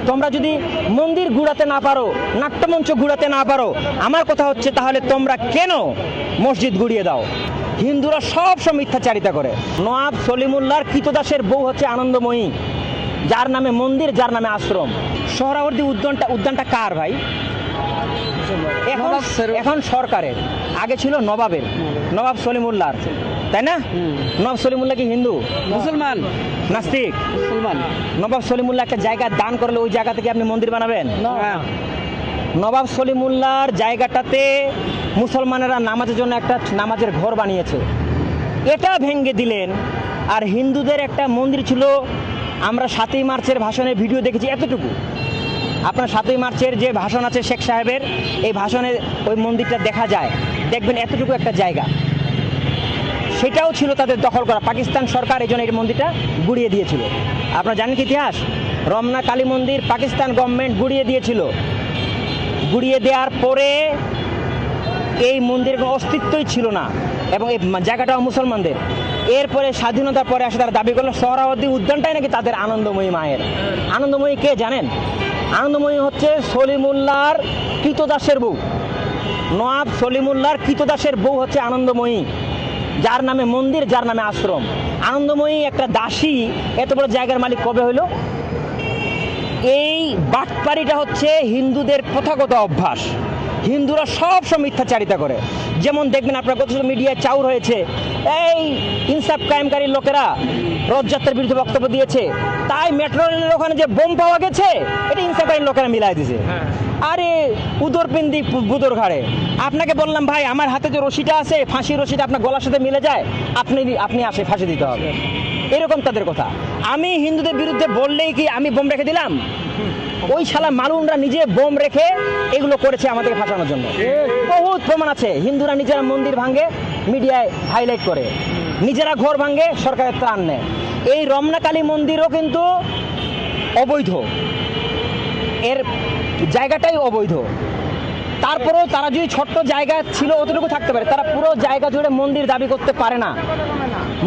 তোমরা যদি মন্দির গুড়াতে না পারো, নাট্যমঞ্চ গুড়াতে না পারো, আমার কথা হচ্ছে তাহলে তোমরা কেন মসজিদ গুড়িয়ে দাও? হিন্দুরা সব সময় মিথ্যাচারিতা করে। নওয়াব সলিমুল্লাহর কৃতদাসের বউ হচ্ছে আনন্দময়ী, যার নামে মন্দির, যার নামে আশ্রম। সোহরাওয়ার্দী উদ্যানটা কার ভাই? এখন সরকারের, আগে ছিল নবাবের, নবাব সলিমুল্লাহর, তাই না? নবাব সলিমুল্লাহ কি হিন্দু? মুসলমান, নাস্তিক? মুসলমান। নবাব সলিমুল্লাহ একটা জায়গা দান করলে ওই জায়গা থেকে আপনি মন্দির বানাবেন? হ্যাঁ। নবাব সলিমুল্লাহর জায়গাটাতে মুসলমানেরা নামাজের জন্য একটা নামাজের ঘর বানিয়েছে, এটা ভেঙে দিলেন। আর হিন্দুদের একটা মন্দির ছিল, আমরা 7ই মার্চের ভাষণের ভিডিও দেখেছি এতটুকু। আপনার 7ই মার্চের যে ভাষণ আছে শেখ সাহেবের, এই ভাষণে ওই মন্দিরটা দেখা যায়, দেখবেন এতটুকু একটা জায়গা, সেটাও ছিল তাদের দখল করা। পাকিস্তান সরকার এই জন্য এই মন্দিরটা গুড়িয়ে দিয়েছিল। আপনারা জানেন কি ইতিহাস? রমনা কালী মন্দির পাকিস্তান গভর্নমেন্ট গুড়িয়ে দিয়েছিল। গুড়িয়ে দেওয়ার পরে এই মন্দিরের কোনো অস্তিত্বই ছিল না এবং এই জায়গাটাও মুসলমানদের। এরপরে স্বাধীনতার পরে আসে তারা দাবি করলো সোহরাওয়ার্দী উদ্যানটাই নাকি তাদের আনন্দময়ী মায়ের। আনন্দময়ী কে জানেন? আনন্দময়ী হচ্ছে সলিমুল্লাহর কৃতদাসের বউ। নওয়াব সলিমুল্লাহর কৃতদাসের বউ হচ্ছে আনন্দময়ী, যার নামে মন্দির, যার নামে আশ্রম। আনন্দময়ী একটা দাসী এত বড় জায়গার মালিক কবে হইল? এই বাটপাড়িটা হচ্ছে হিন্দুদের প্রথাগত অভ্যাস। হিন্দুরা সব সময় মিথ্যাচারিতা করে। যেমন দেখবেন আপনার কত মিডিয়ায় চাউর হয়েছে, এই ইনসাফ কায়েমকারী লোকেরা রথযাত্রার বিরুদ্ধে বক্তব্য দিয়েছে, তাই মেট্রো রেলের ওখানে যে বোম পাওয়া গেছে এটা ইনসাফকারী লোকেরা মিলাই দিয়েছে। আরে উদর পিন্দি বুদর ঘাড়ে। আপনাকে বললাম ভাই আমার হাতে যে রশিটা আছে, ফাঁসির রশিটা আপনার গলার সাথে মিলে যায়, আপনি আসে ফাঁসি দিতে হবে, এরকম তাদের কথা। আমি হিন্দুদের বিরুদ্ধে বললেই কি আমি বোম রেখে দিলাম? ওই শালা মালুনরা নিজে বোম রেখে এগুলো করেছে আমাদেরকে ফাঁসানোর জন্য। বহুত প্রমাণ আছে। হিন্দুরা নিজেরা মন্দির ভাঙে, মিডিয়ায় হাইলাইট করে, নিজেরা ঘর ভাঙে, সরকারের ত্রাণ নেয়। এই রমনা কালী মন্দিরও কিন্তু অবৈধ, এর জায়গাটাই অবৈধ। তারপরেও তারা যদি ছোট্ট জায়গা ছিল অতটুকু থাকতে পারে, তারা পুরো জায়গা জুড়ে মন্দির দাবি করতে পারে না।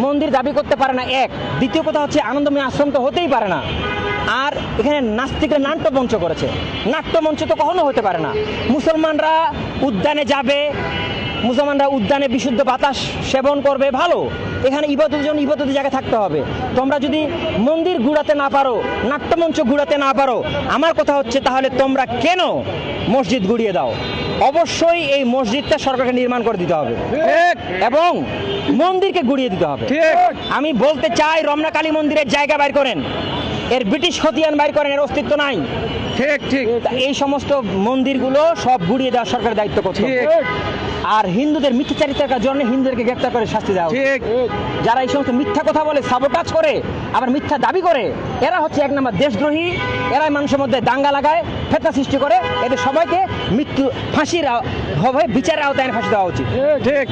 মন্দির দাবি করতে পারে না, এক। দ্বিতীয় কথা হচ্ছে আনন্দময়ী আশ্রম তো হতেই পারে না। আর এখানে নাস্তিকরা নাট্যমঞ্চ করেছে, নাট্যমঞ্চ তো কখনো হতে পারে না। মুসলমানরা উদ্যানে যাবে, মুসলমানরা উদ্যানে বিশুদ্ধ বাতাস সেবন করবে, ভালো। এখানে ইবাদতের জন্য ইবাদতের জায়গায় থাকতে হবে। তোমরা যদি মন্দির গুড়াতে না পারো, নাট্যমঞ্চ গুড়াতে না পারো, আমার কথা হচ্ছে তাহলে তোমরা কেন মসজিদ গুড়িয়ে দাও? অবশ্যই এই মসজিদটা সরকারকে নির্মাণ করে দিতে হবে এবং মন্দিরকে গুড়িয়ে দিতে হবে। আমি বলতে চাই রমনা কালী মন্দিরের জায়গা বাইর করেন, এর ব্রিটিশ খতিয়ান বাইর করেন, এর অস্তিত্ব নাই। ঠিক ঠিক। এই সমস্ত মন্দিরগুলো সব গুড়িয়ে দেওয়ার সরকারের দায়িত্ব করছে। আর হিন্দুদের মিথ্যাচারিতার জন্য হিন্দুদেরকে গ্রেফতার করে শাস্তি দেওয়া উচিত। যারা এই সমস্ত মিথ্যা কথা বলে, সাবোটাজ করে, আবার মিথ্যা দাবি করে, এরা হচ্ছে এক নম্বর দেশদ্রোহী। এরাই মানুষের মধ্যে দাঙ্গা লাগায়, ফেতনা সৃষ্টি করে। এদের সবাইকে মৃত্যু ফাঁসির হবে, বিচারের আওতায় ফাঁসি দেওয়া উচিত। ঠিক।